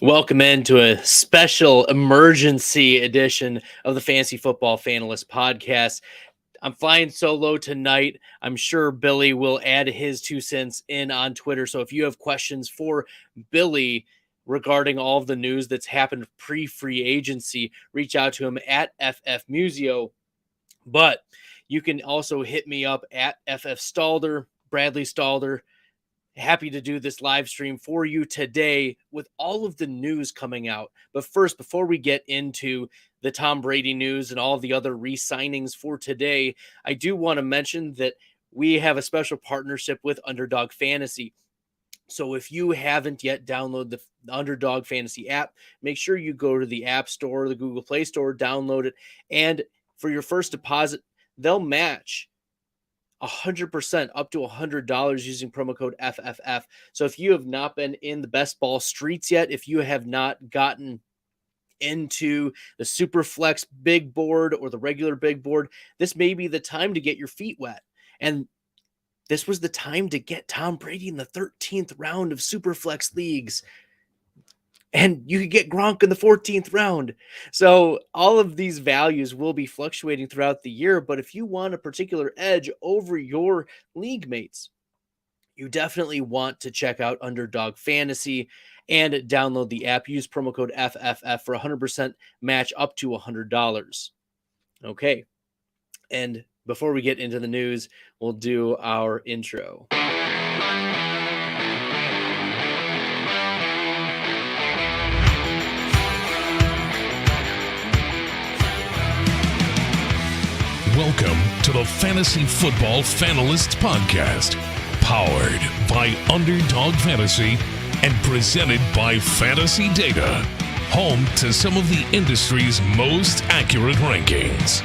Welcome into a special emergency edition of the Fantasy Football Fanalist Podcast. I'm flying solo tonight. I'm sure Billy will add his 2 cents in on Twitter. So if you have questions for Billy regarding all of the news that's happened pre-free agency, reach out to him at FFMusio. But you can also hit me up at FF Stalder, Bradley Stalder. Happy to do this live stream for you today with all of the news coming out. But first, before we get into the Tom Brady news and all the other re-signings for today, I do want to mention that we have a special partnership with Underdog Fantasy. So if you haven't yet downloaded the Underdog Fantasy app, make sure you go to the App Store, the Google Play Store, download it. And for your first deposit, they'll match 100% up to $100 using promo code FFF. So if you have not been in the best ball streets yet, if you have not gotten into the super flex big board or the regular big board, this may be the time to get your feet wet. And this was the time to get Tom Brady in the 13th round of super flex leagues. And you could get Gronk in the 14th round. So all of these values will be fluctuating throughout the year. But if you want a particular edge over your league mates, you definitely want to check out Underdog Fantasy and download the app. Use promo code FFF for 100% match up to $100. Okay. And before we get into the news, we'll do our intro. Welcome to the Fantasy Football Fanalist Podcast, powered by Underdog Fantasy and presented by Fantasy Data, home to some of the industry's most accurate rankings.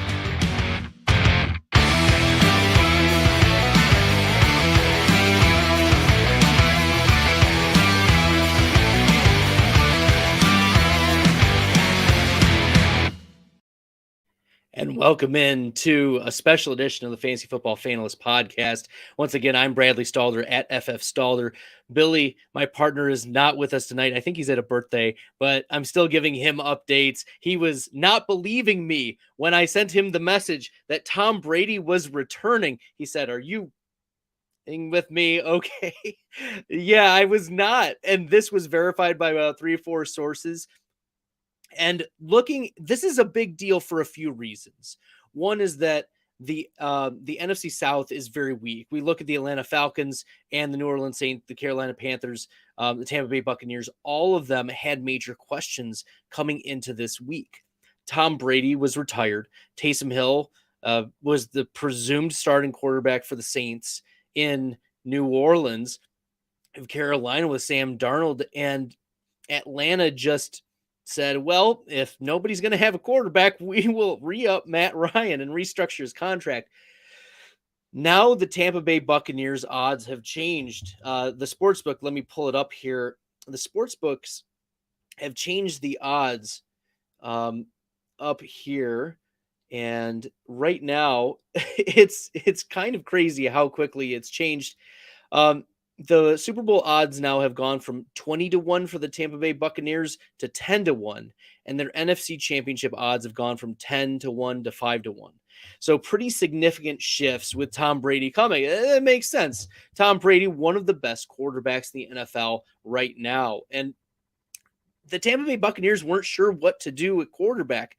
And welcome in to a special edition of the Fantasy Football Fanalist Podcast. Once again, I'm Bradley Stalder at FF Stalder. Billy, my partner, is not with us tonight. I think he's at a birthday, but I'm still giving him updates. He was not believing me when I sent him the message that Tom Brady was returning. He said, "Are you with me?" Okay. Yeah, I was not. And this was verified by about 3 or 4 sources. And this is a big deal for a few reasons. One is that the NFC South is very weak. We look at the Atlanta Falcons and the New Orleans Saints, the Carolina Panthers, the Tampa Bay Buccaneers. All of them had major questions coming into this week. Tom Brady was retired. Taysom Hill was the presumed starting quarterback for the Saints in New Orleans. Carolina with Sam Darnold, and Atlanta just said, well, if nobody's going to have a quarterback, we will re-up Matt Ryan and restructure his contract. Now the Tampa Bay Buccaneers odds have changed. The sportsbook, let me pull it up here. The sportsbooks have changed the odds up here. And right now, it's kind of crazy how quickly it's changed. The Super Bowl odds now have gone from 20-1 for the Tampa Bay Buccaneers to 10-1, and their NFC Championship odds have gone from 10-1 to 5-1. So pretty significant shifts with Tom Brady coming. It makes sense. Tom Brady, one of the best quarterbacks in the NFL right now, and the Tampa Bay Buccaneers weren't sure what to do at quarterback.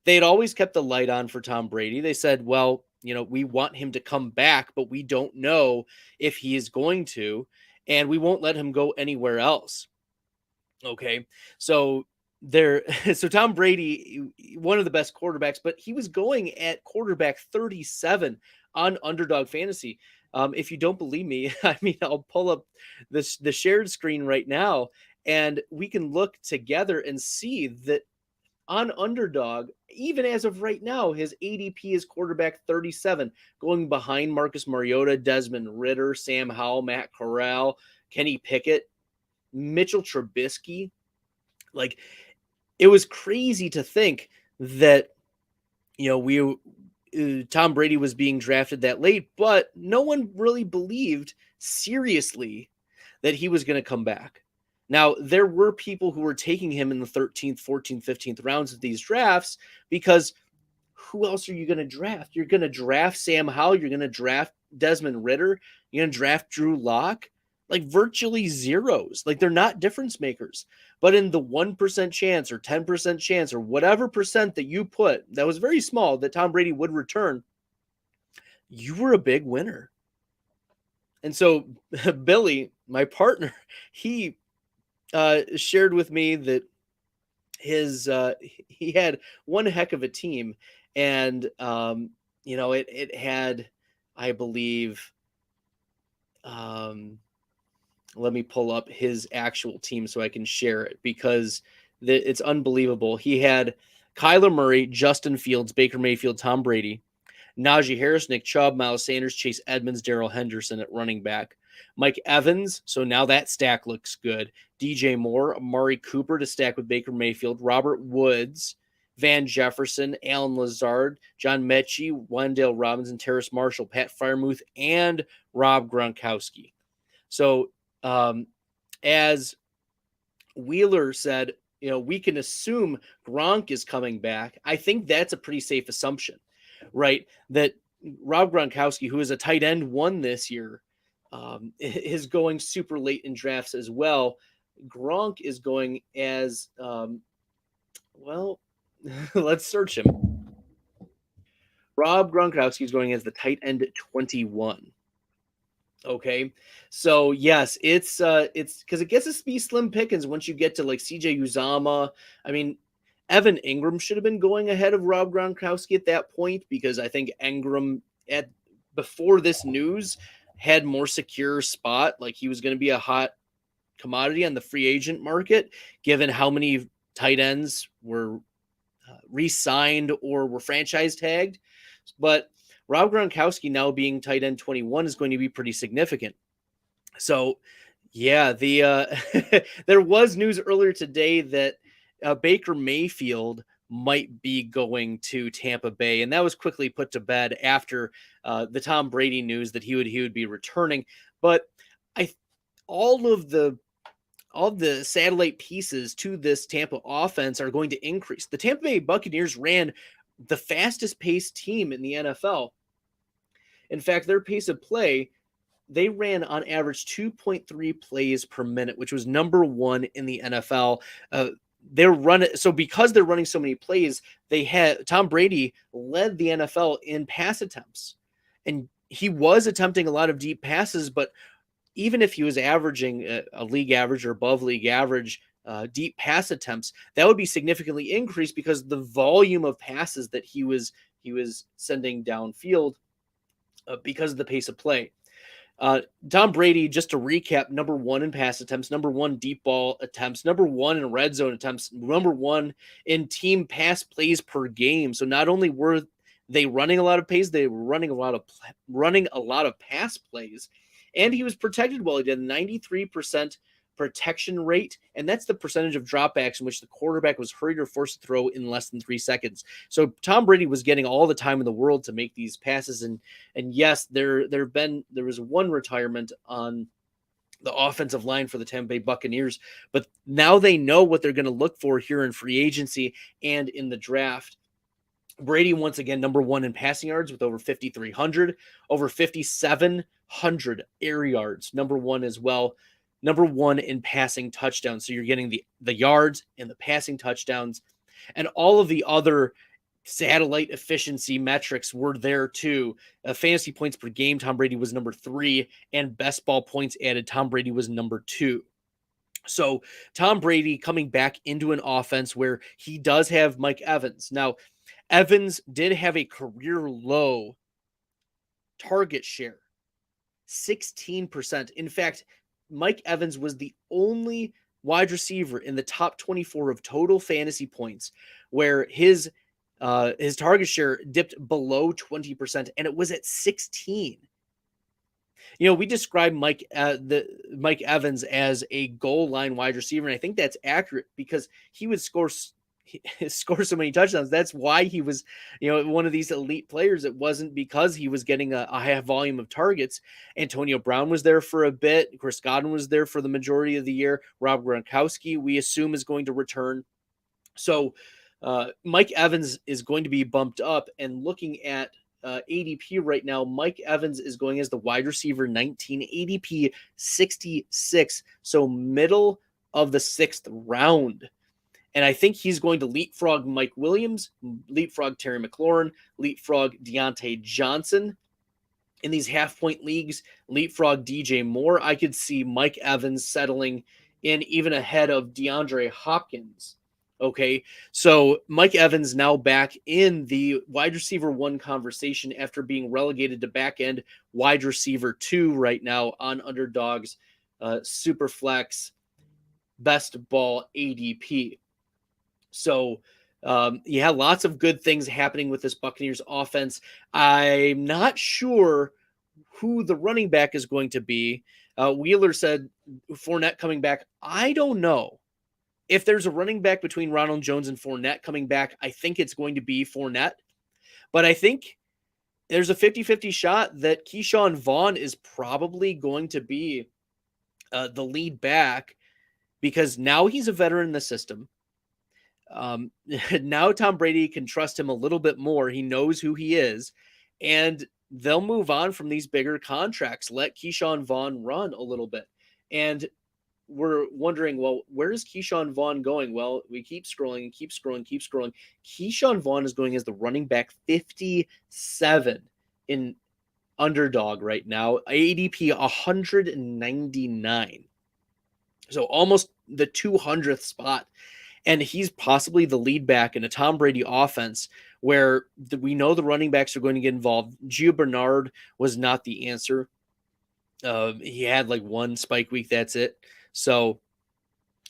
They had always kept the light on for Tom Brady. They said, well, we want him to come back, but we don't know if he is going to, and we won't let him go anywhere else. Okay. So Tom Brady, one of the best quarterbacks, but he was going at quarterback 37 on Underdog Fantasy. If you don't believe me, I'll pull up the shared screen right now, and we can look together and see that on Underdog, even as of right now, his ADP is quarterback 37, going behind Marcus Mariota, Desmond Ridder, Sam Howell, Matt Corral, Kenny Pickett, Mitchell Trubisky. Like, it was crazy to think that, Tom Brady was being drafted that late, but no one really believed seriously that he was going to come back. Now, there were people who were taking him in the 13th, 14th, 15th rounds of these drafts because who else are you going to draft? You're going to draft Sam Howell. You're going to draft Desmond Ridder. You're going to draft Drew Lock. Like virtually zeros. Like they're not difference makers. But in the 1% chance or 10% chance or whatever percent that you put, that was very small, that Tom Brady would return, you were a big winner. And so Billy, my partner, he shared with me that he had one heck of a team, and it had, I believe, let me pull up his actual team so I can share it because it's unbelievable. He had Kyler Murray, Justin Fields, Baker Mayfield, Tom Brady, Najee Harris, Nick Chubb, Miles Sanders, Chase Edmonds, Darrell Henderson at running back, Mike Evans. So now that stack looks good. DJ Moore, Amari Cooper to stack with Baker Mayfield, Robert Woods, Van Jefferson, Alan Lazard, John Mechie, Wendell Robinson, Terrace Marshall, Pat Freiermuth, and Rob Gronkowski. So as Wheeler said, we can assume Gronk is coming back. I think that's a pretty safe assumption, right? That Rob Gronkowski, who is a tight end one this year, is going super late in drafts as well. Gronk is going as, let's search him. Rob Gronkowski is going as the tight end at 21. Okay, so yes, it's because it gets to be slim pickings once you get to like CJ Uzama. I mean, Evan Ingram should have been going ahead of Rob Gronkowski at that point because I think Ingram before this news had more secure spot, like he was going to be a hot commodity on the free agent market, given how many tight ends were re-signed or were franchise tagged, but Rob Gronkowski now being tight end 21 is going to be pretty significant. So, yeah, there was news earlier today that Baker Mayfield might be going to Tampa Bay, and that was quickly put to bed after the Tom Brady news that he would be returning. But all of the satellite pieces to this Tampa offense are going to increase. The Tampa Bay Buccaneers ran the fastest paced team in the NFL. In fact, their pace of play, they ran on average 2.3 plays per minute, which was number one in the NFL. Because they're running so many plays, Tom Brady led the NFL in pass attempts, and he was attempting a lot of deep passes. But even if he was averaging a league average or above league average deep pass attempts, that would be significantly increased because the volume of passes that he was sending downfield because of the pace of play. Tom Brady, just to recap, number one in pass attempts, number one deep ball attempts, number one in red zone attempts, number one in team pass plays per game. So not only were they running a lot of plays, they were running a lot of pass plays, and he was protected well. He did 93% protection rate, and that's the percentage of dropbacks in which the quarterback was hurried or forced to throw in less than 3 seconds. So Tom Brady was getting all the time in the world to make these passes, and yes, there was one retirement on the offensive line for the Tampa Bay Buccaneers, but now they know what they're going to look for here in free agency and in the draft. Brady, once again, number one in passing yards with over 5,300, over 5,700 air yards, number one as well. Number one in passing touchdowns. So you're getting the yards and the passing touchdowns, and all of the other satellite efficiency metrics were there too. Fantasy points per game, Tom Brady was number 3, and best ball points added, Tom Brady was number 2. So Tom Brady coming back into an offense where he does have Mike Evans. Now, Evans did have a career low target share, 16%. In fact, Mike Evans was the only wide receiver in the top 24 of total fantasy points where his target share dipped below 20%, and it was at 16. We describe Mike Evans as a goal line wide receiver, and I think that's accurate because he would score score so many touchdowns. That's why he was, one of these elite players. It wasn't because he was getting a high volume of targets. Antonio Brown was there for a bit. Chris Godwin was there for the majority of the year. Rob Gronkowski, we assume, is going to return. So Mike Evans is going to be bumped up, and looking at ADP right now, Mike Evans is going as the wide receiver 19, ADP 66. So middle of the 6th round. And I think he's going to leapfrog Mike Williams, leapfrog Terry McLaurin, leapfrog Deontay Johnson. In these half-point leagues, leapfrog DJ Moore. I could see Mike Evans settling in even ahead of DeAndre Hopkins. Okay, so Mike Evans now back in the wide receiver 1 conversation after being relegated to back-end wide receiver 2 right now on Underdog's Superflex best ball ADP. So, lots of good things happening with this Buccaneers offense. I'm not sure who the running back is going to be. Wheeler said Fournette coming back. I don't know. If there's a running back between Ronald Jones and Fournette coming back, I think it's going to be Fournette. But I think there's a 50-50 shot that Keyshawn Vaughn is probably going to be the lead back, because now he's a veteran in the system. Now Tom Brady can trust him a little bit more. He knows who he is, and they'll move on from these bigger contracts. Let Keyshawn Vaughn run a little bit. And we're wondering, well, where is Keyshawn Vaughn going? Well, we keep scrolling. Keyshawn Vaughn is going as the running back 57 in Underdog right now, ADP 199. So almost the 200th spot. And he's possibly the lead back in a Tom Brady offense where we know the running backs are going to get involved. Gio Bernard was not the answer. He had like one spike week. That's it. So,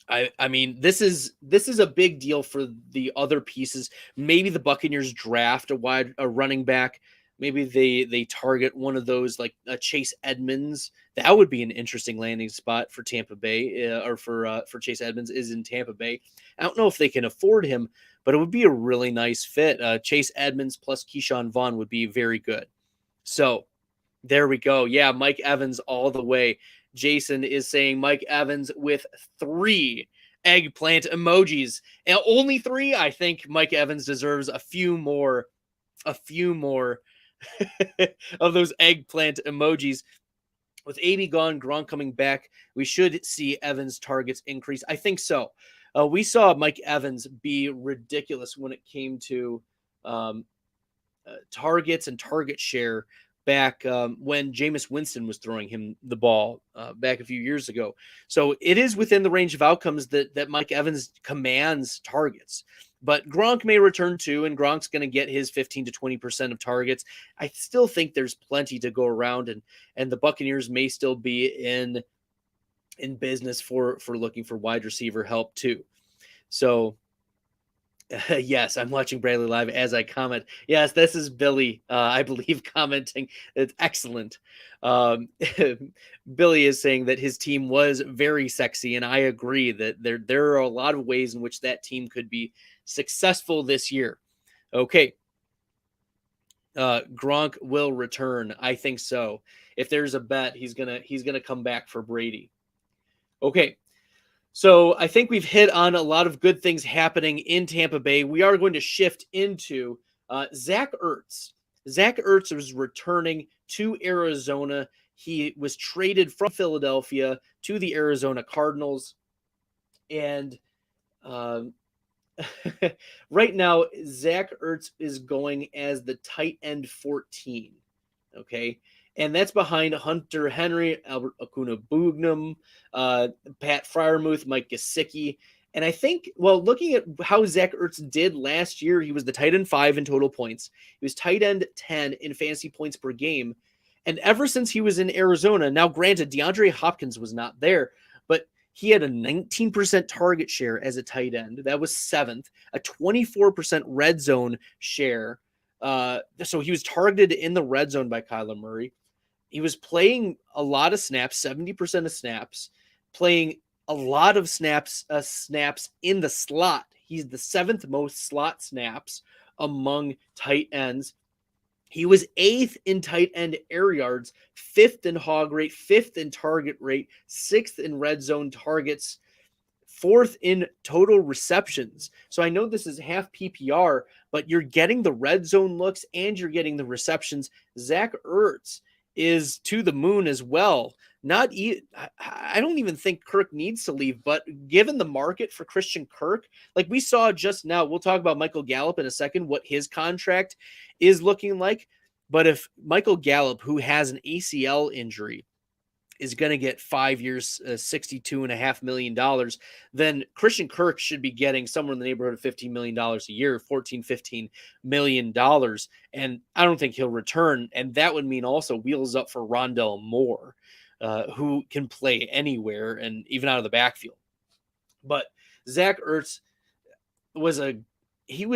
I mean, this is a big deal for the other pieces. Maybe the Buccaneers draft a running back. Maybe they target one of those, like Chase Edmonds. That would be an interesting landing spot for Tampa Bay, or for Chase Edmonds is in Tampa Bay. I don't know if they can afford him, but it would be a really nice fit. Chase Edmonds plus Keyshawn Vaughn would be very good. So there we go. Yeah, Mike Evans all the way. Jason is saying Mike Evans with 3 eggplant emojis. And only 3? I think Mike Evans deserves a few more of those eggplant emojis. With AB gone, Gronk coming back, we should see Evans' targets increase. I think so. We saw Mike Evans be ridiculous when it came to targets and target share back when Jameis Winston was throwing him the ball back a few years ago. So it is within the range of outcomes that Mike Evans commands targets. But Gronk may return too, and Gronk's going to get his 15 to 20% of targets. I still think there's plenty to go around, and the Buccaneers may still be in business for looking for wide receiver help too. So yes, I'm watching Bradley live as I comment. Yes, this is Billy, I believe, commenting. It's excellent. Billy is saying that his team was very sexy, and I agree that there are a lot of ways in which that team could be successful this year. Okay. Gronk will return. I think so. If there's a bet, he's gonna come back for Brady. Okay. So I think we've hit on a lot of good things happening in Tampa Bay. We are going to shift into Zack Ertz. Zack Ertz was returning to Arizona. He was traded from Philadelphia to the Arizona Cardinals. And right now, Zack Ertz is going as the tight end 14. Okay. And that's behind Hunter Henry, Albert Akuna-Bugnam, Pat Freiermuth, Mike Gesicki. And I think, well, looking at how Zack Ertz did last year, he was the tight end 5 in total points. He was tight end 10 in fantasy points per game. And ever since he was in Arizona, now granted, DeAndre Hopkins was not there, but he had a 19% target share as a tight end. That was 7th, a 24% red zone share. So he was targeted in the red zone by Kyler Murray. He was playing a lot of snaps, 70% of snaps, playing a lot of snaps in the slot. He's the 7th most slot snaps among tight ends. He was 8th in tight end air yards, 5th in hog rate, 5th in target rate, 6th in red zone targets, 4th in total receptions. So I know this is half PPR, but you're getting the red zone looks and you're getting the receptions. Zack Ertz is to the moon as well. I don't even think Kirk needs to leave, but given the market for Christian Kirk, like we saw just now, we'll talk about Michael Gallup in a second, what his contract is looking like. But if Michael Gallup, who has an ACL injury, is going to get 5 years, $62.5 million, then Christian Kirk should be getting somewhere in the neighborhood of $15 million a year, $15 million. And I don't think he'll return. And that would mean also wheels up for Rondell Moore, who can play anywhere and even out of the backfield. But Zack Ertz was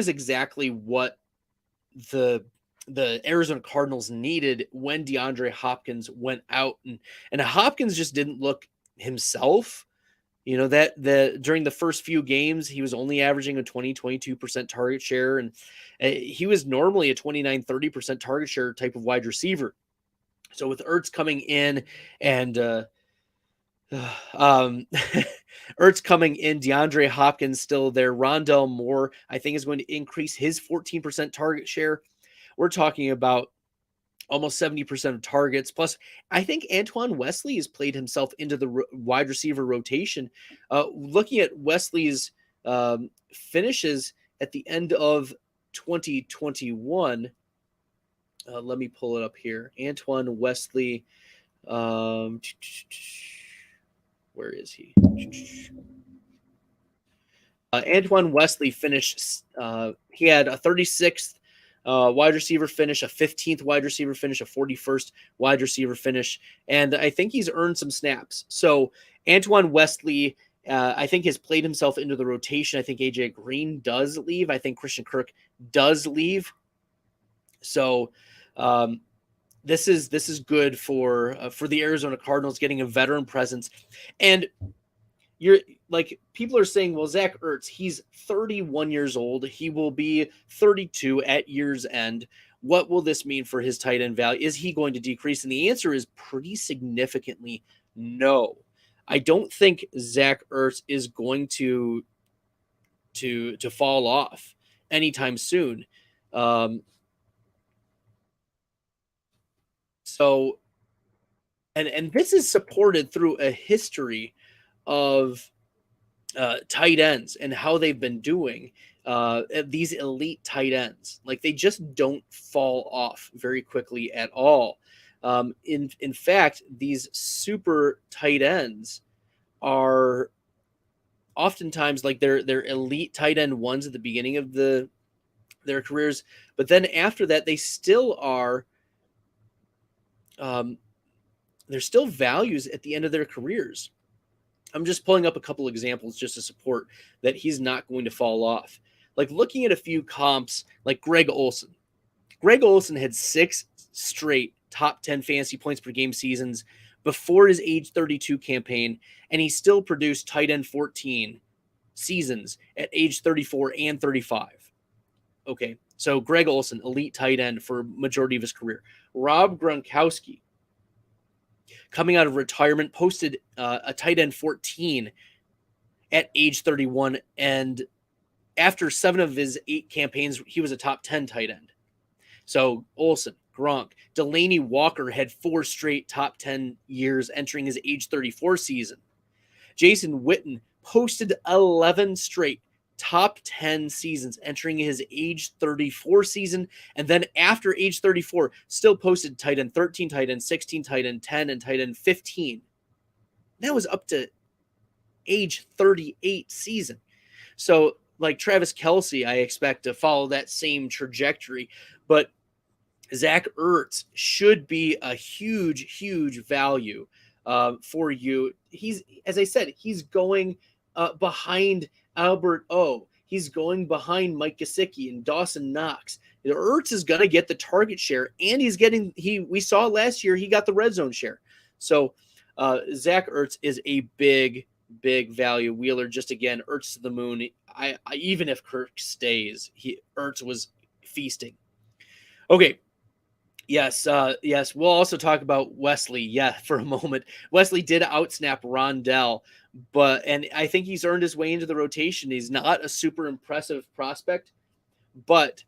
exactly what the Arizona Cardinals needed when DeAndre Hopkins went out, and Hopkins just didn't look himself. That during the first few games, he was only averaging a 22% target share, and he was normally a 29-30% target share type of wide receiver. So with Ertz coming in and Ertz coming in, DeAndre Hopkins still there, Rondell Moore, I think, is going to increase his 14% target share. We're talking about almost 70% of targets. Plus, I think Antoine Wesley has played himself into the wide receiver rotation. Looking at Wesley's finishes at the end of 2021, let me pull it up here. Antoine Wesley, where is he? Antoine Wesley finished, he had a 36th wide receiver finish, a 15th wide receiver finish, a 41st wide receiver finish, and I think he's earned some snaps. So Antoine Wesley, I think, has played himself into the rotation. I think AJ Green does leave. I think Christian Kirk does leave. So this is good for the Arizona Cardinals, getting a veteran presence. And you're like, people are saying, well, Zack Ertz, he's 31 years old. He will be 32 at year's end. What will this mean for his tight end value? Is he going to decrease? And the answer is pretty significantly no. I don't think Zack Ertz is going to fall off anytime soon. So, and this is supported through a history of tight ends and how they've been doing. These elite tight ends, like, they just don't fall off very quickly at all. In fact, these super tight ends are oftentimes like they're elite tight end ones at the beginning of their careers, but then after that, they still are. They're still values at the end of their careers. I'm just pulling up a couple examples just to support that he's not going to fall off. Like, looking at a few comps, like Greg Olsen. Greg Olsen had 6 straight top 10 fantasy points per game seasons before his age 32 campaign, and he still produced tight end 14 seasons at age 34 and 35. Okay, so Greg Olsen, elite tight end for majority of his career. Rob Gronkowski, coming out of retirement, posted a tight end 14 at age 31, and after 7 of his 8 campaigns, he was a top 10 tight end. So Olsen, Gronk, Delaney Walker had 4 straight top 10 years entering his age 34 season. Jason Witten posted 11 straight top 10 seasons entering his age 34 season, and then after age 34 still posted tight end 13, tight end 16, tight end 10, and tight end 15. That was up to age 38 season. So, like Travis Kelce, I expect to follow that same trajectory, but Zack Ertz should be a huge value for you. He's, as I said, he's going behind Albert O. He's going behind Mike Gesicki and Dawson Knox. Ertz is going to get the target share, and we saw last year he got the red zone share. So Zack Ertz is a big big value. Wheeler, just again, Ertz to the moon. I even if Kirk stays, Ertz was feasting. Okay. Yes, yes. We'll also talk about Wesley, for a moment. Wesley did outsnap Rondell, and I think he's earned his way into the rotation. He's not a super impressive prospect, but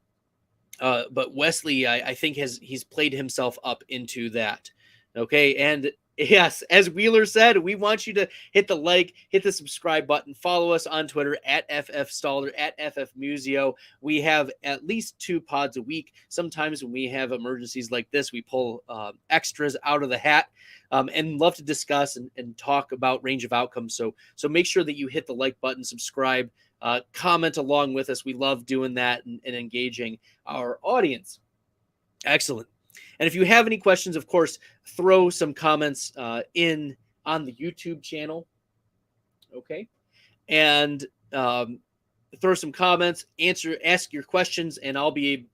Wesley, I think he's played himself up into that. Okay, and yes, as Wheeler said, we want you to hit the like, hit the subscribe button, follow us on Twitter at FFStalder, at FFMusio. We have at least 2 pods a week. Sometimes when we have emergencies like this, we pull extras out of the hat and love to discuss and talk about range of outcomes. So make sure that you hit the like button, subscribe, comment along with us. We love doing that and engaging our audience. Excellent. And if you have any questions, of course, throw some comments in on the YouTube channel. Okay. And throw some comments, ask your questions, and I'll be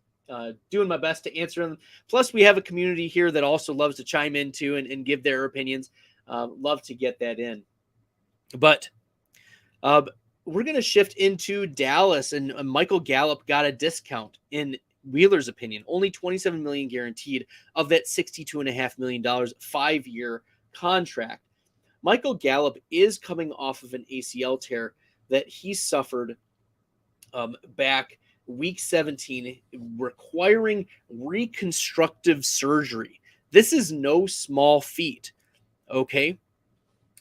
doing my best to answer them. Plus, we have a community here that also loves to chime in too and give their opinions. Love to get that in. But we're going to shift into Dallas, and Michael Gallup got a discount in Wheeler's opinion, only $27 million guaranteed of that $62.5 million 5-year contract. Michael Gallup is coming off of an ACL tear that he suffered back week 17, requiring reconstructive surgery. This is no small feat. Okay.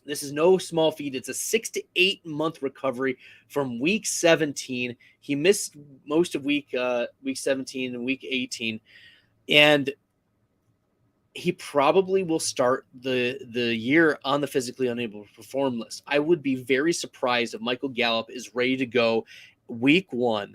This is no small feat. It's a 6 to 8 month recovery from week 17. He missed most of week 17 and week 18, and he probably will start the year on the physically unable to perform list. I would be very surprised if Michael Gallup is ready to go week 1.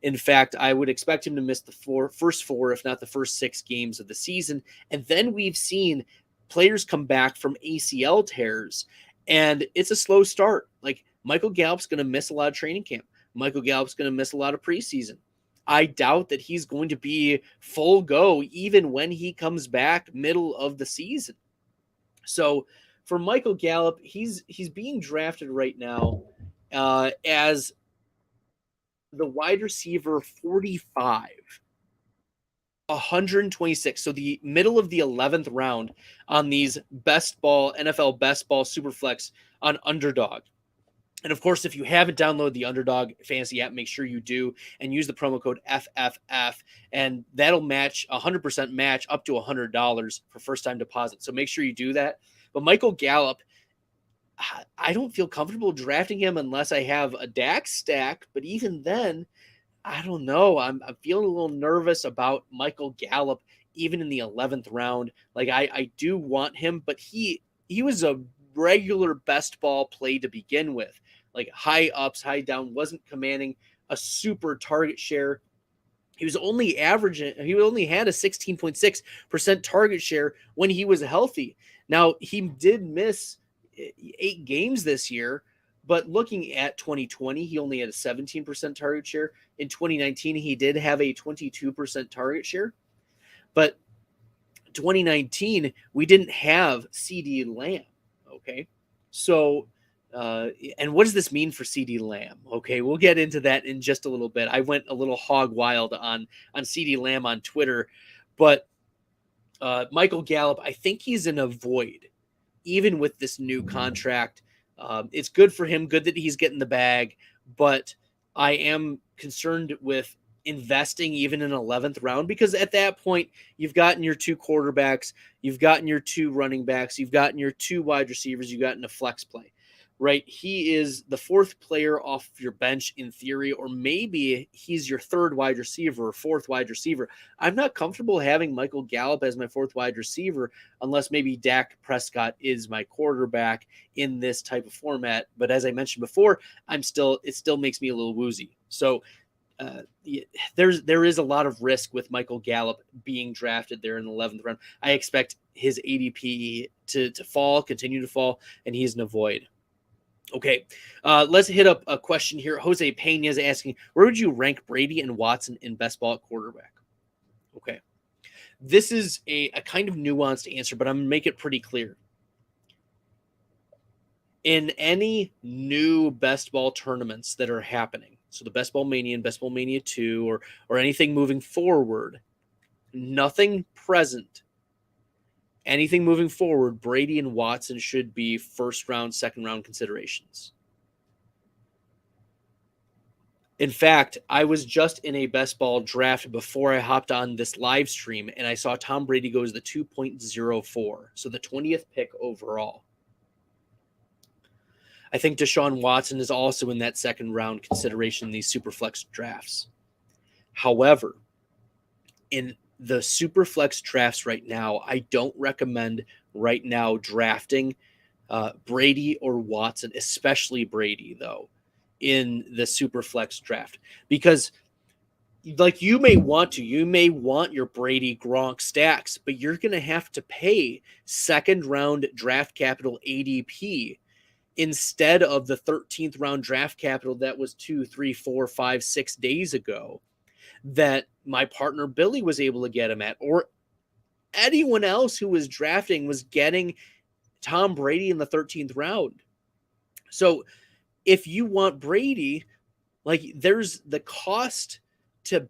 In fact, I would expect him to miss the first 4, if not the first 6 games of the season. And then we've seen players come back from ACL tears, and it's a slow start. Like, Michael Gallup's going to miss a lot of training camp. Michael Gallup's going to miss a lot of preseason. I doubt that he's going to be full go even when he comes back middle of the season. So for Michael Gallup, he's being drafted right now as the wide receiver 45. 126, so the middle of the 11th round on these NFL best ball superflex on Underdog. And of course, if you haven't downloaded the Underdog fantasy app, make sure you do and use the promo code FFF, and that'll match 100% match up to $100 for first time deposit. So make sure you do that. But Michael Gallup, I don't feel comfortable drafting him unless I have a Dax stack, but even then, I don't know. I'm feeling a little nervous about Michael Gallup, even in the 11th round. Like, I do want him, but he was a regular best ball play to begin with. Like, high ups, high down, wasn't commanding a super target share. He only had a 16.6% target share when he was healthy. Now, he did miss 8 games this year, but looking at 2020, he only had a 17% target share. In 2019, he did have a 22% target share. But 2019, we didn't have CD Lamb. Okay. So, and what does this mean for CD Lamb? Okay. We'll get into that in just a little bit. I went a little hog wild on CD Lamb on Twitter, but Michael Gallup, I think he's in a void, even with this new contract. It's good for him. Good that he's getting the bag, but I am concerned with investing even in 11th round, because at that point you've gotten your 2 quarterbacks, you've gotten your 2 running backs, you've gotten your 2 wide receivers, you've gotten a flex play, right? He is the 4th player off your bench in theory, or maybe he's your 3rd wide receiver or 4th wide receiver. I'm not comfortable having Michael Gallup as my 4th wide receiver unless maybe Dak Prescott is my quarterback in this type of format. But as I mentioned before, it still makes me a little woozy. So there is a lot of risk with Michael Gallup being drafted there in the 11th round. I expect his ADP to fall, continue to fall, and he's in a void. Okay, let's hit up a question here. Jose Pena is asking, where would you rank Brady and Watson in best ball at quarterback? Okay, this is a kind of nuanced answer, but I'm going to make it pretty clear. in any new best ball tournaments that are happening, so the Best Ball Mania and Best Ball Mania 2 or anything moving forward, anything moving forward, Brady and Watson should be first round, second round considerations. In fact, I was just in a best ball draft before I hopped on this live stream, and I saw Tom Brady go as the 2.04, so the 20th pick overall. I think Deshaun Watson is also in that second round consideration in these Superflex drafts. However, in the Superflex drafts right now, I don't recommend right now drafting Brady or Watson, especially Brady, though, in the Superflex draft. Because, like, you may want your Brady Gronk stacks, but you're going to have to pay second round draft capital ADP instead of the 13th round draft capital that was 2, 3, 4, 5, 6 days ago that my partner Billy was able to get him at, or anyone else who was drafting was getting Tom Brady in the 13th round. So if you want Brady, like, there's the cost to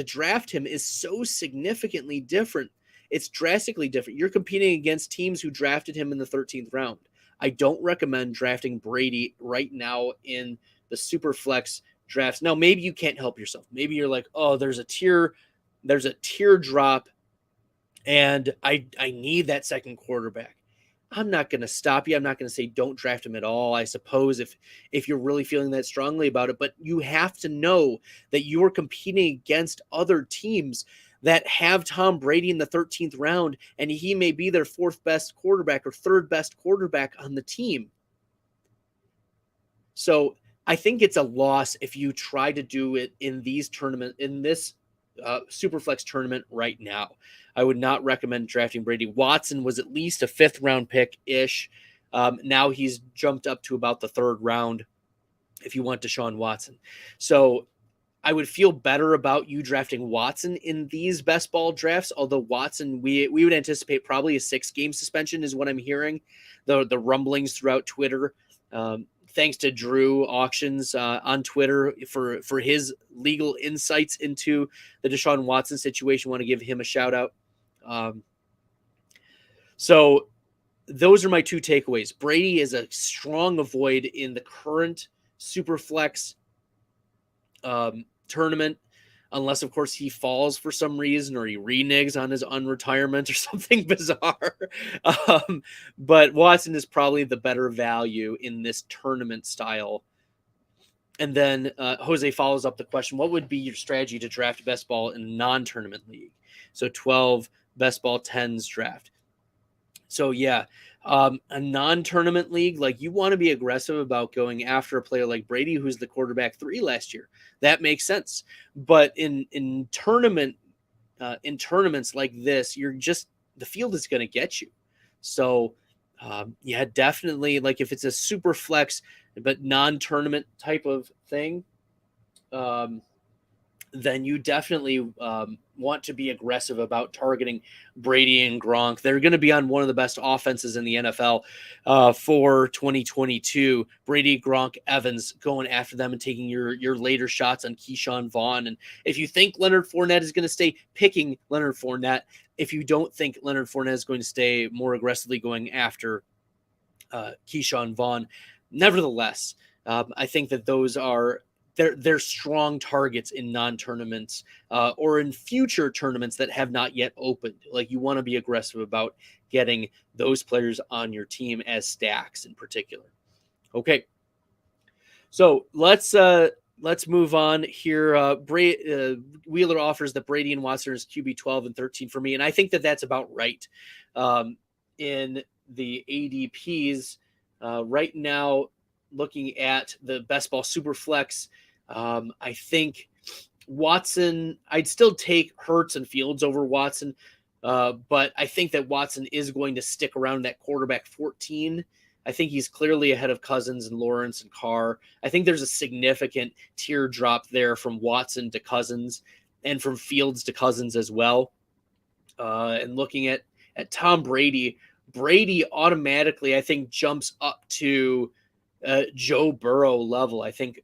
draft him is so significantly different. It's drastically different. You're competing against teams who drafted him in the 13th round. I don't recommend drafting Brady right now in the Superflex drafts. Now, maybe you can't help yourself. Maybe you're like, oh, there's a tear drop, and I need that second quarterback. I'm not going to stop you. I'm not going to say don't draft him at all, I suppose, if you're really feeling that strongly about it. But you have to know that you are competing against other teams that have Tom Brady in the 13th round, and he may be their fourth best quarterback or third best quarterback on the team. So I think it's a loss if you try to do it in this Superflex tournament right now. I would not recommend drafting Brady. Watson was at least a 5th round pick-ish. Now he's jumped up to about the 3rd round if you want Deshaun Watson. So I would feel better about you drafting Watson in these best ball drafts, although Watson, we would anticipate probably a 6-game suspension is what I'm hearing, the rumblings throughout Twitter. Thanks to Drew Auctions on Twitter for his legal insights into the Deshaun Watson situation. Want to give him a shout out. So those are my 2 takeaways. Brady is a strong avoid in the current Superflex tournament, unless, of course, he falls for some reason or he reneges on his unretirement or something bizarre. But Watson is probably the better value in this tournament style. And then Jose follows up the question, what would be your strategy to draft best ball in a non-tournament league? So 12 best ball 10s draft. So yeah, a non-tournament league, like, you want to be aggressive about going after a player like Brady, who's the quarterback 3 last year. That makes sense. But in tournaments like this, the field is going to get you. So yeah, definitely, like, if it's a super flex but non-tournament type of thing, then you definitely want to be aggressive about targeting Brady and Gronk. They're going to be on one of the best offenses in the NFL for 2022. Brady, Gronk, Evans, going after them and taking your later shots on Keyshawn Vaughn. And if you think Leonard Fournette is going to stay, picking Leonard Fournette. If you don't think Leonard Fournette is going to stay, more aggressively going after Keyshawn Vaughn. Nevertheless, I think that those are they're strong targets in non-tournaments or in future tournaments that have not yet opened. Like, you want to be aggressive about getting those players on your team as stacks in particular. Okay, so let's move on here. Wheeler offers that Brady and Watson is QB 12 and 13 for me, and I think that that's about right. In the ADPs right now, looking at the best ball super flex, I think Watson, I'd still take Hurts and Fields over Watson, but I think that Watson is going to stick around that quarterback 14. I think he's clearly ahead of Cousins and Lawrence and Carr. I think there's a significant teardrop there from Watson to Cousins and from Fields to Cousins as well. And looking at Tom Brady, Brady automatically, I think, jumps up to Joe Burrow level. I think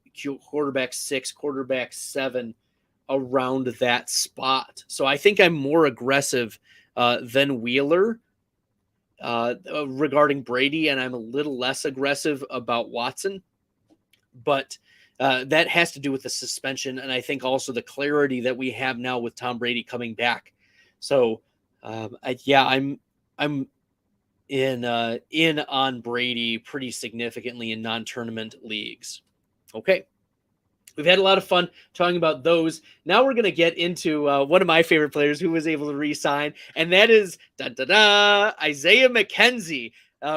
quarterback 6, quarterback 7, around that spot. So I think I'm more aggressive than Wheeler regarding Brady, and I'm a little less aggressive about Watson. But that has to do with the suspension, and I think also the clarity that we have now with Tom Brady coming back. So, I'm in on Brady pretty significantly in non-tournament leagues. Okay. We've had a lot of fun talking about those. Now we're going to get into one of my favorite players who was able to re-sign, and that is Isaiah McKenzie.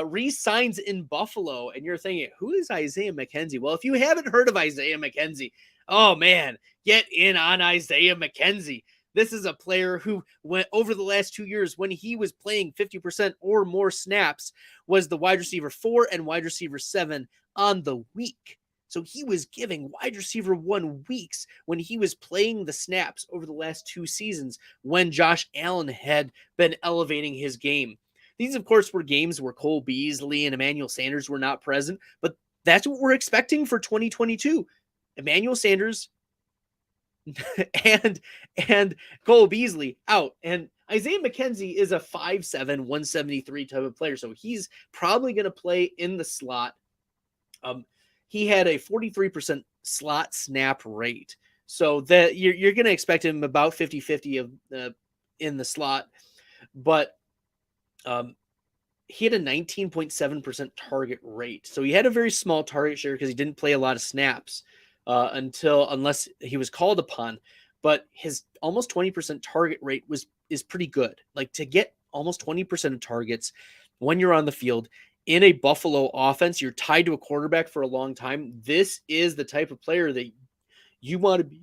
Re-signs in Buffalo, and you're thinking, who is Isaiah McKenzie? Well, if you haven't heard of Isaiah McKenzie, oh man, get in on Isaiah McKenzie. This is a player who went over the last 2 years when he was playing 50% or more snaps, was the wide receiver 4 and wide receiver 7 on the week. So he was giving wide receiver 1 weeks when he was playing the snaps over the last 2 seasons when Josh Allen had been elevating his game. These, of course, were games where Cole Beasley and Emmanuel Sanders were not present, but that's what we're expecting for 2022. Emmanuel Sanders and Cole Beasley out. And Isaiah McKenzie is a 5'7", 173 type of player, so he's probably going to play in the slot. He had a 43% slot snap rate. So that you're going to expect him about 50-50 of in the slot. But he had a 19.7% target rate. So he had a very small target share because he didn't play a lot of snaps unless he was called upon. But his almost 20% target rate is pretty good. Like, to get almost 20% of targets when you're on the field in a Buffalo offense, you're tied to a quarterback for a long time. This is the type of player that you want to be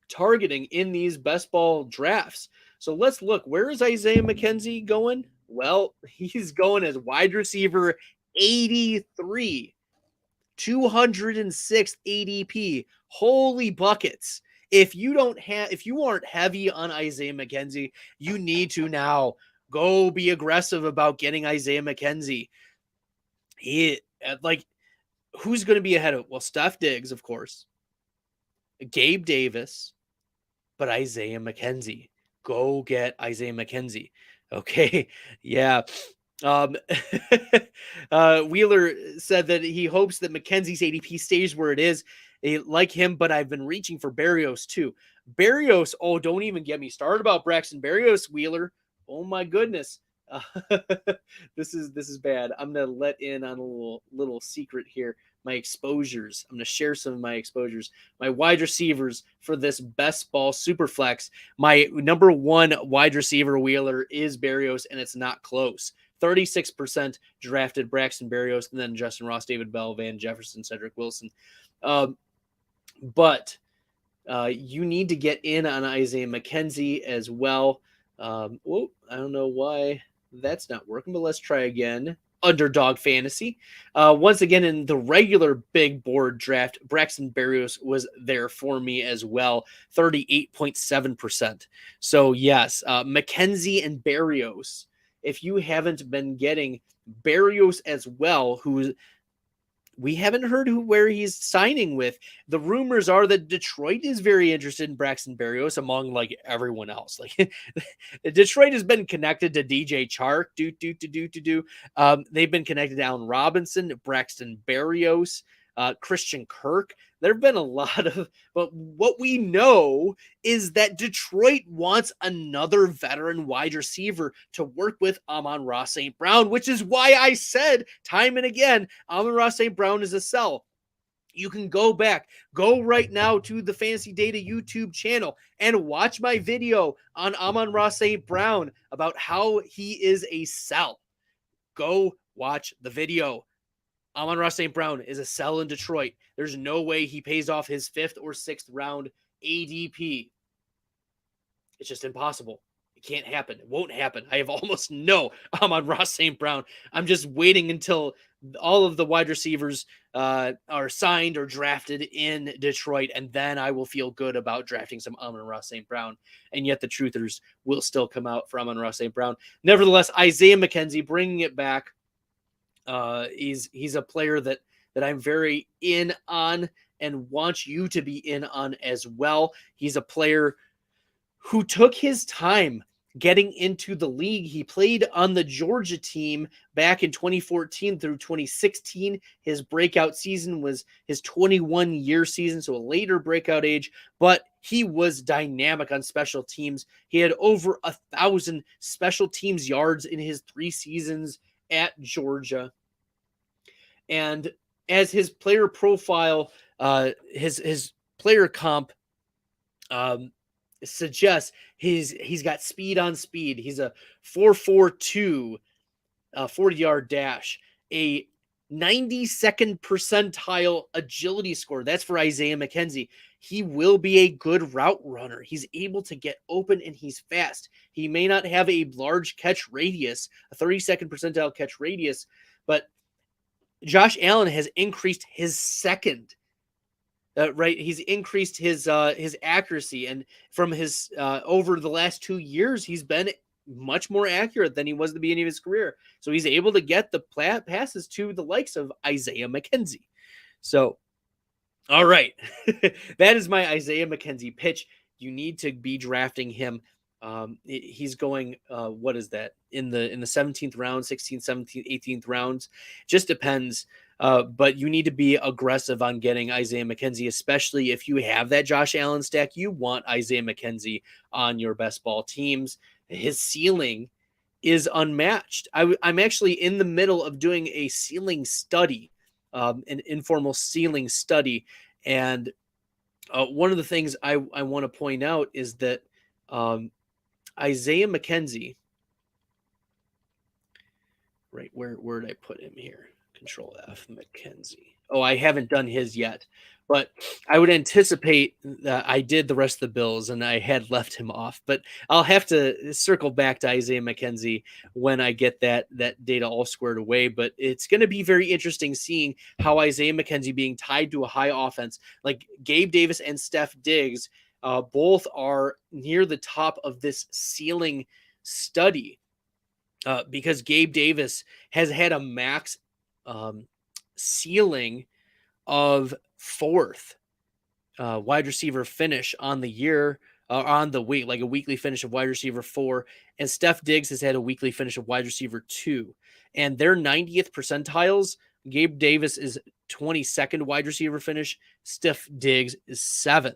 targeting in these best ball drafts. So let's look. Where is Isaiah McKenzie going? Well, he's going as wide receiver 83, 206 ADP. Holy buckets. If you aren't heavy on Isaiah McKenzie, you need to now go be aggressive about getting Isaiah McKenzie. Who's going to be ahead of? Well, Steph Diggs, of course, Gabe Davis, but Isaiah McKenzie. Go get Isaiah McKenzie. Okay. Yeah. Wheeler said that he hopes that McKenzie's ADP stays where it is. They like him, but I've been reaching for Barrios too. Barrios, oh, don't even get me started about Braxton Barrios, Wheeler. Oh my goodness. This is bad. I'm gonna let in on a little secret here. My exposures. I'm gonna share some of my exposures. My wide receivers for this best ball super flex. My number 1 wide receiver, Wheeler, is Barrios, and it's not close. 36% drafted Braxton Barrios, and then Justin Ross, David Bell, Van Jefferson, Cedric Wilson. But you need to get in on Isaiah McKenzie as well. I don't know why that's not working, but let's try again. Underdog Fantasy. Once again, in the regular big board draft, Braxton Barrios was there for me as well, 38.7%. So yes, McKenzie and Barrios. If you haven't been getting Barrios as well, who we haven't heard where he's signing with. The rumors are that Detroit is very interested in Braxton Barrios among everyone else. Detroit has been connected to DJ Chark. They've been connected to Allen Robinson, Braxton Barrios, Christian Kirk. There have been a lot of, but what we know is that Detroit wants another veteran wide receiver to work with Amon-Ra St. Brown, which is why I said time and again, Amon-Ra St. Brown is a sell. You can go right now to the Fantasy Data YouTube channel and watch my video on Amon-Ra St. Brown about how he is a sell. Go watch the video. Amon-Ra St. Brown is a sell in Detroit. There's no way he pays off his 5th or 6th round ADP. It's just impossible. It can't happen. It won't happen. I have almost no Amon-Ra St. Brown. I'm just waiting until all of the wide receivers are signed or drafted in Detroit, and then I will feel good about drafting some Amon-Ra St. Brown. And yet the truthers will still come out for Amon-Ra St. Brown. Nevertheless, Isaiah McKenzie bringing it back. He's a player that I'm very in on and want you to be in on as well. He's a player who took his time getting into the league. He played on the Georgia team back in 2014 through 2016. His breakout season was his 21-year season, so a later breakout age, but he was dynamic on special teams. He had over 1,000 special teams yards in his 3 seasons at Georgia. And as his player profile, his player comp suggests, he's got speed on speed. He's a 4.42 40-yard dash, a 92nd percentile agility score. That's for Isaiah McKenzie. He will be a good route runner. He's able to get open and he's fast. He may not have a large catch radius, a 32nd percentile catch radius, but Josh Allen has increased his second. Right, he's increased his accuracy, and from his over the last 2 years, he's been much more accurate than he was at the beginning of his career. So he's able to get the passes to the likes of Isaiah McKenzie. So, all right, that is my Isaiah McKenzie pitch. You need to be drafting him. He's going, what is that, in the 17th round, 16th, 17th, 18th rounds? Just depends. But you need to be aggressive on getting Isaiah McKenzie, especially if you have that Josh Allen stack. You want Isaiah McKenzie on your best ball teams. His ceiling is unmatched. I'm actually in the middle of doing a ceiling study, an informal ceiling study. And one of the things I want to point out is that Isaiah McKenzie, right, where did I put him here? Control F, McKenzie. Oh, I haven't done his yet, but I would anticipate that I did the rest of the Bills and I had left him off, but I'll have to circle back to Isaiah McKenzie when I get that data all squared away. But it's going to be very interesting seeing how Isaiah McKenzie being tied to a high offense, like Gabe Davis and Steph Diggs, both are near the top of this ceiling study, because Gabe Davis has had a max ceiling of 4th wide receiver finish on the year, on the week, like a weekly finish of wide receiver 4, and Steph Diggs has had a weekly finish of wide receiver 2, and their 90th percentiles. Gabe Davis is 22nd wide receiver finish. Steph Diggs is 7th.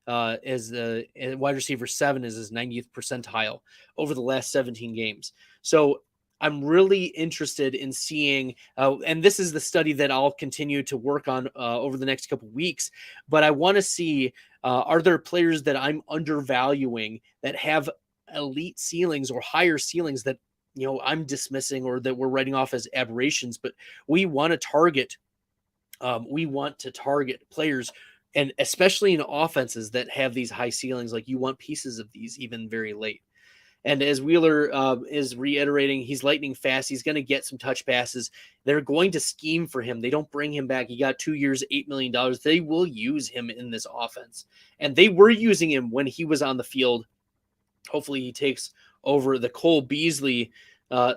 As the wide receiver 7 is his 90th percentile over the last 17 games. So I'm really interested in seeing, and this is the study that I'll continue to work on over the next couple weeks, but I want to see, are there players that I'm undervaluing that have elite ceilings or higher ceilings that, I'm dismissing or that we're writing off as aberrations, but we want to target players, and especially in offenses that have these high ceilings, like you want pieces of these even very late. And as Wheeler is reiterating, he's lightning fast. He's going to get some touch passes. They're going to scheme for him. They don't bring him back. He got 2 years, $8 million. They will use him in this offense. And they were using him when he was on the field. Hopefully he takes over the Cole Beasley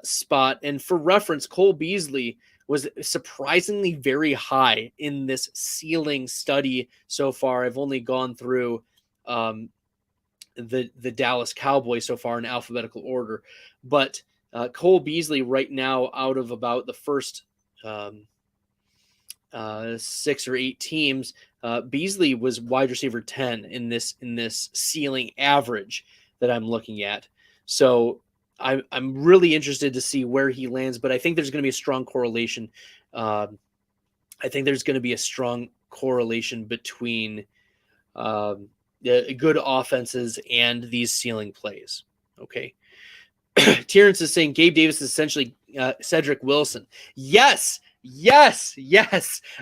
spot. And for reference, Cole Beasley was surprisingly very high in this ceiling study so far. I've only gone through the Dallas Cowboys so far in alphabetical order, but Cole Beasley right now, out of about the first 6 or 8 teams, Beasley was wide receiver 10 in this ceiling average that I'm looking at. So I'm really interested to see where he lands, but I think there's going to be a strong correlation. I think there's going to be a strong correlation between good offenses and these ceiling plays. Okay. Terrence is saying Gabe Davis is essentially Cedric Wilson. Yes.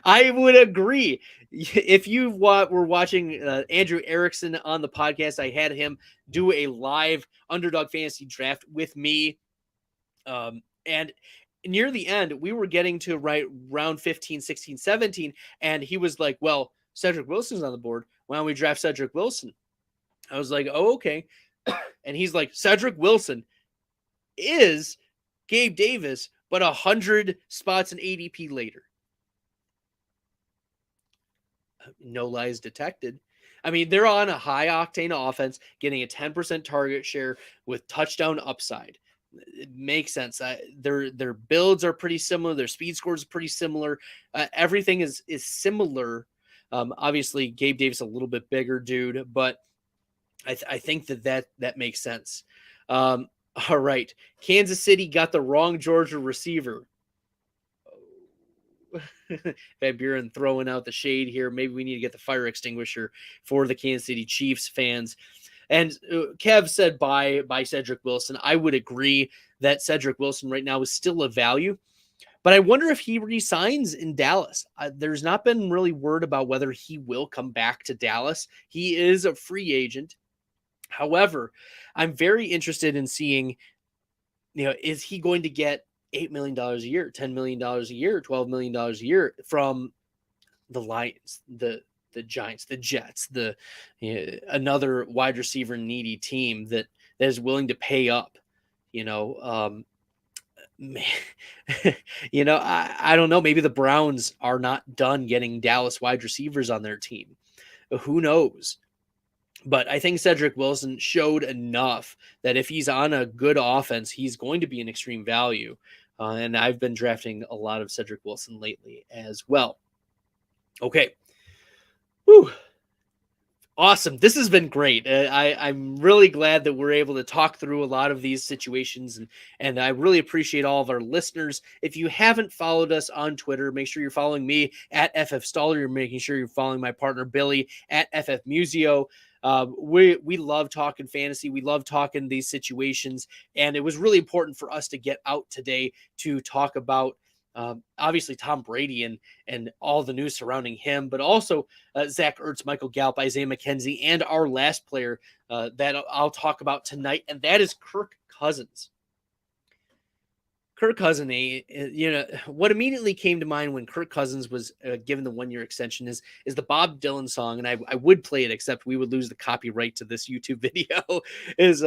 I would agree. If you were watching Andrew Erickson on the podcast, I had him do a live underdog fantasy draft with me. And near the end, we were getting to right round 15, 16, 17. And he was like, well, Cedric Wilson's on the board. Why don't we draft Cedric Wilson? I was like, oh, okay. And he's like, Cedric Wilson is Gabe Davis, but 100 spots in ADP later. No lies detected. I mean, they're on a high octane offense, getting a 10% target share with touchdown upside. It makes sense. Their builds are pretty similar. Their speed scores are pretty similar. Everything is similar. Obviously, Gabe Davis a little bit bigger dude, but I think that makes sense. All right, Kansas City got the wrong Georgia receiver. Van Buren throwing out the shade here. Maybe we need to get the fire extinguisher for the Kansas City Chiefs fans. And Kev said by Cedric Wilson. I would agree that Cedric Wilson right now is still a value, but I wonder if he resigns in Dallas. There's not been really word about whether he will come back to Dallas. He is a free agent. However, I'm very interested in seeing, is he going to get $8 million a year, $10 million a year, $12 million a year from the Lions, the Giants, the Jets, another wide receiver needy team that is willing to pay up, man, I don't know. Maybe the Browns are not done getting Dallas wide receivers on their team. Who knows? But I think Cedric Wilson showed enough that if he's on a good offense, he's going to be an extreme value. And I've been drafting a lot of Cedric Wilson lately as well. Okay. Whew. Awesome. This has been great. I'm really glad that we're able to talk through a lot of these situations, and I really appreciate all of our listeners. If you haven't followed us on Twitter, make sure you're following me at FF Staller. You're making sure you're following my partner Billy at FF Musio. We love talking fantasy. We love talking these situations, and it was really important for us to get out today to talk about obviously Tom Brady and all the news surrounding him, but also Zack Ertz, Michael Gallup, Isaiah McKenzie, and our last player that I'll talk about tonight, and that is Kirk Cousins. Kirk Cousins, what immediately came to mind when Kirk Cousins was given the 1-year extension is the Bob Dylan song, and I would play it, except we would lose the copyright to this YouTube video, is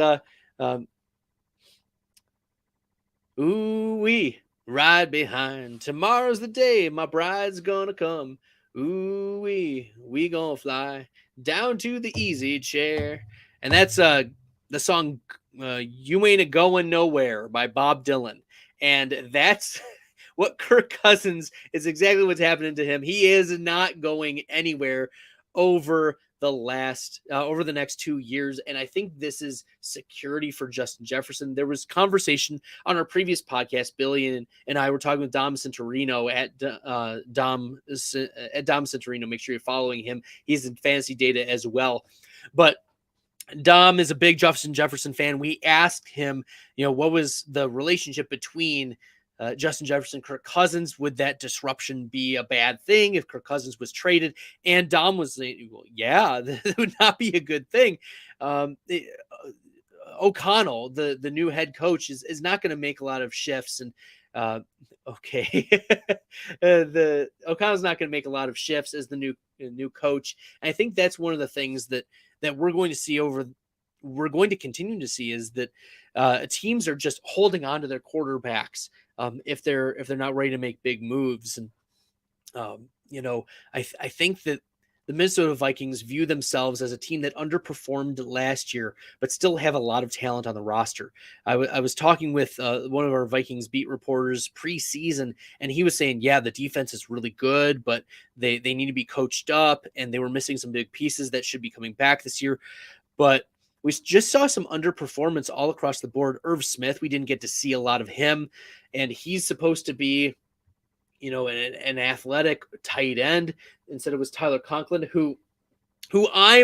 ooh-wee. Ride behind. Tomorrow's the day my bride's gonna come. Ooh, we gonna fly down to the easy chair. And that's the song You Ain't A-Going Nowhere by Bob Dylan. And that's what Kirk Cousins is exactly what's happening to him. He is not going anywhere over the next 2 years. And I think this is security for Justin Jefferson. There was conversation on our previous podcast. Billy and I were talking with Dom Santorino at Dom Santorino. Make sure you're following him. He's in fantasy data as well. But Dom is a big Justin Jefferson fan. We asked him, what was the relationship between Justin Jefferson, Kirk Cousins? Would that disruption be a bad thing if Kirk Cousins was traded? And Dom was saying, well, yeah, that would not be a good thing. O'Connell, the new head coach, is not going to make a lot of shifts. And the O'Connell's not going to make a lot of shifts as the new coach. And I think that's one of the things that we're going to continue to see is that teams are just holding on to their quarterbacks if they're not ready to make big moves. And I think that the Minnesota Vikings view themselves as a team that underperformed last year, but still have a lot of talent on the roster. I was talking with one of our Vikings beat reporters preseason, and he was saying, yeah, the defense is really good, but they need to be coached up, and they were missing some big pieces that should be coming back this year. But we just saw some underperformance all across the board. Irv Smith, we didn't get to see a lot of him, and he's supposed to be, an athletic tight end. Instead, it was Tyler Conklin, who I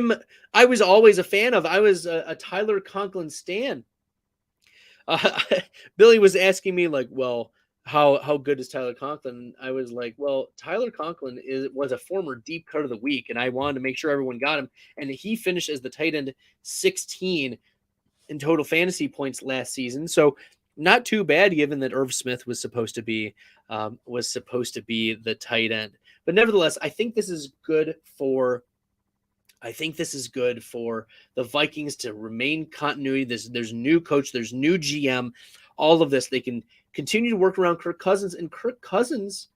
was always a fan of. I was a Tyler Conklin stan. Billy was asking me like, well, how good is Tyler Conklin? I was like, well, Tyler Conklin was a former deep cut of the week, and I wanted to make sure everyone got him. And he finished as the tight end 16 in total fantasy points last season. So not too bad given that Irv Smith was supposed to be the tight end. But nevertheless, I think this is good for the Vikings to remain continuity. There's new coach, there's new GM, all of this. They can continue to work around Kirk Cousins, and Kirk Cousins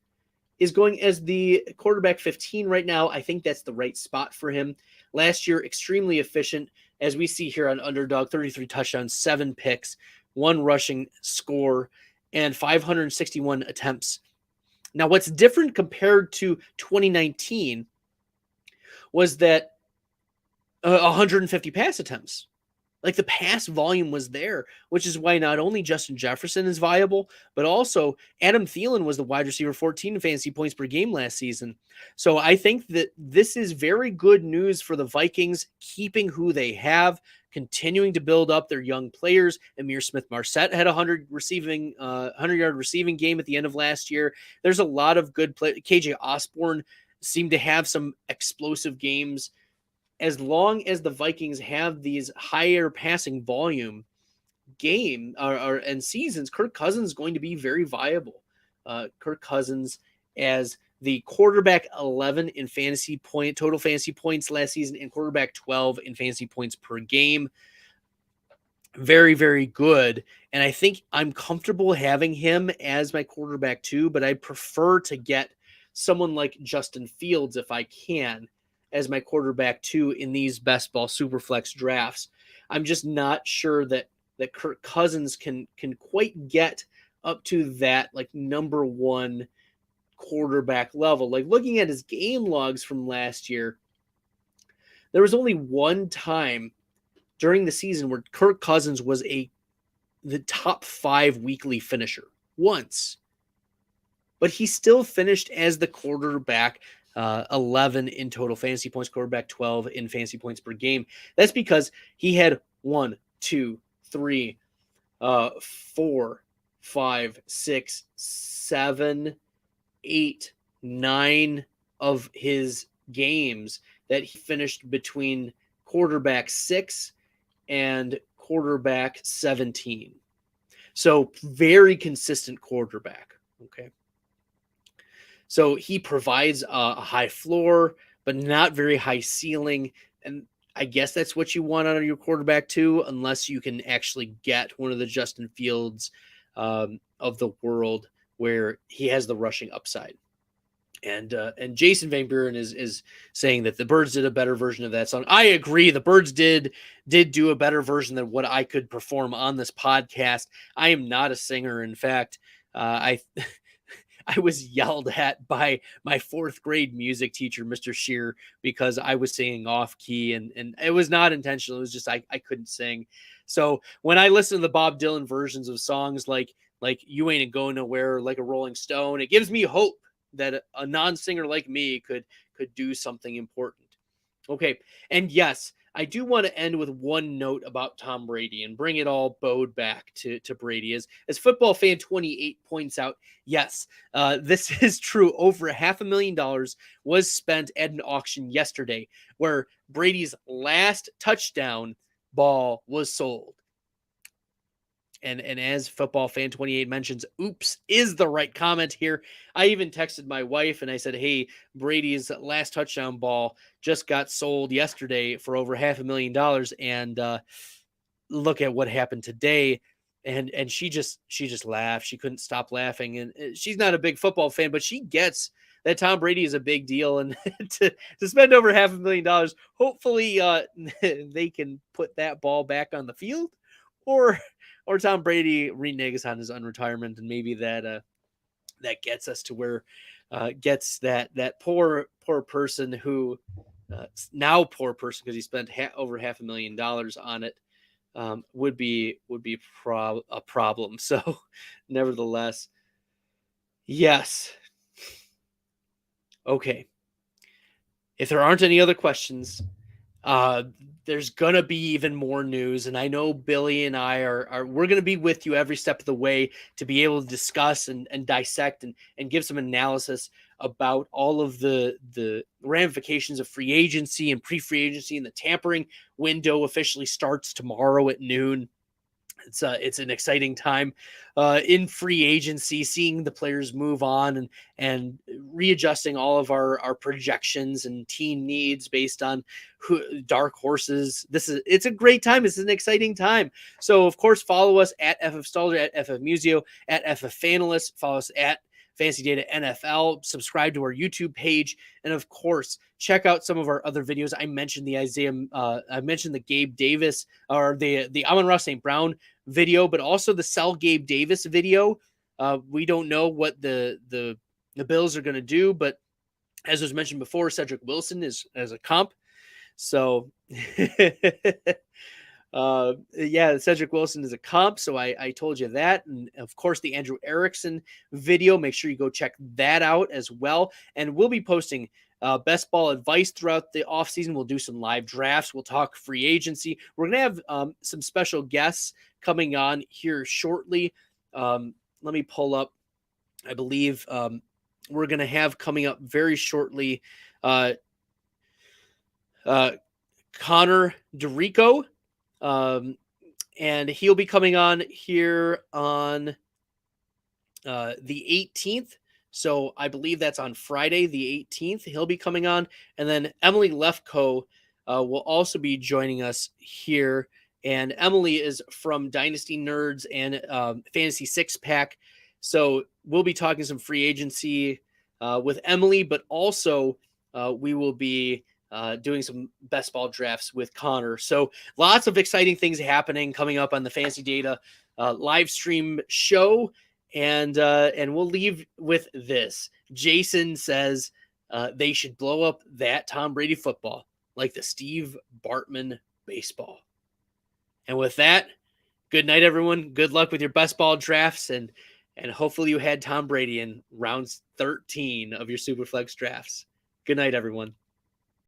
is going as the quarterback 15 right now. I think that's the right spot for him. Last year, extremely efficient, as we see here on Underdog, 33 touchdowns, 7 picks, 1 rushing score, and 561 attempts. Now, what's different compared to 2019 was that 150 pass attempts. Like, the pass volume was there, which is why not only Justin Jefferson is viable, but also Adam Thielen was the wide receiver 14 in fantasy points per game last season. So I think that this is very good news for the Vikings, keeping who they have, continuing to build up their young players. Amir Smith-Marset had a 100-yard receiving game at the end of last year. There's a lot of good play. KJ Osborne seemed to have some explosive games. As long as the Vikings have these higher passing volume and seasons, Kirk Cousins is going to be very viable. Kirk Cousins as the quarterback 11 in total fantasy points last season, and quarterback 12 in fantasy points per game. Very, very good. And I think I'm comfortable having him as my quarterback 2, but I prefer to get someone like Justin Fields, if I can, as my quarterback 2 in these best ball superflex drafts. I'm just not sure that Kirk Cousins can quite get up to that like number 1 quarterback level. Like, looking at his game logs from last year, there was only one time during the season where Kirk Cousins was the top 5 weekly finisher. Once. But he still finished as the quarterback 11 in total fantasy points, quarterback 12 in fantasy points per game. That's because he had 1, 2, 3, 4, 5, 6, 7, 8, 9 of his games that he finished between quarterback 6 and quarterback 17. So very consistent quarterback. Okay. So he provides a high floor, but not very high ceiling. And I guess that's what you want out of your quarterback too, unless you can actually get one of the Justin Fields of the world where he has the rushing upside. And Jason Van Buren is saying that the Birds did a better version of that song. I agree. The Birds did do a better version than what I could perform on this podcast. I am not a singer. In fact, I was yelled at by my 4th grade music teacher, Mr. Shear, because I was singing off key, and it was not intentional. It was just I couldn't sing. So when I listen to the Bob Dylan versions of songs like You Ain't Going Nowhere, Like a Rolling Stone, it gives me hope that a non-singer like me could do something important. Okay, and yes, I do want to end with one note about Tom Brady and bring it all bowed back to Brady. As Football Fan 28 points out, yes, this is true. Over $500,000 was spent at an auction yesterday where Brady's last touchdown ball was sold. And as Football Fan 28 mentions, oops is the right comment here. I even texted my wife and I said, hey, Brady's last touchdown ball just got sold yesterday for over $500,000. And look at what happened today. And she just laughed. She couldn't stop laughing. And she's not a big football fan, but she gets that Tom Brady is a big deal. And to spend over $500,000, hopefully they can put that ball back on the field, or Tom Brady reneges on his unretirement, and maybe that gets us to where gets that poor person who now poor person because he spent over $500,000 on it would be a problem. So nevertheless, yes. Okay. If there aren't any other questions, there's going to be even more news. And I know Billy and I we're going to be with you every step of the way to be able to discuss and dissect and give some analysis about all of the ramifications of free agency and pre-free agency. And the tampering window officially starts tomorrow at noon. It's an exciting time in free agency, seeing the players move on and readjusting all of our projections and team needs based on dark horses. It's a great time. It's an exciting time. So of course, follow us at FF Stalder, at FF Museo, at FF Fanalist. Follow us at Fantasy Data NFL. Subscribe to our YouTube page, and of course, check out some of our other videos. I mentioned the I mentioned the Gabe Davis or the Amon-Ra St. Brown video, but also the Sell Gabe Davis video. We don't know what the Bills are going to do, but as was mentioned before, Cedric Wilson is as a comp. So Cedric Wilson is a comp. So I told you that. And of course, the Andrew Erickson video, make sure you go check that out as well. And we'll be posting best ball advice throughout the offseason. We'll do some live drafts. We'll talk free agency. We're going to have some special guests coming on here shortly. Let me pull up. I believe we're going to have coming up very shortly Connor DeRico. And he'll be coming on here on the 18th. So I believe that's on Friday, the 18th. He'll be coming on. And then Emily Lefko will also be joining us here. And Emily is from Dynasty Nerds and Fantasy Six Pack. So we'll be talking some free agency with Emily, but also we will be doing some best ball drafts with Connor. So lots of exciting things happening coming up on the Fantasy Data live stream show. And we'll leave with this. Jason says they should blow up that Tom Brady football like the Steve Bartman baseball. And with that, good night, everyone. Good luck with your best ball drafts. And hopefully you had Tom Brady in rounds 13 of your Superflex drafts. Good night, everyone.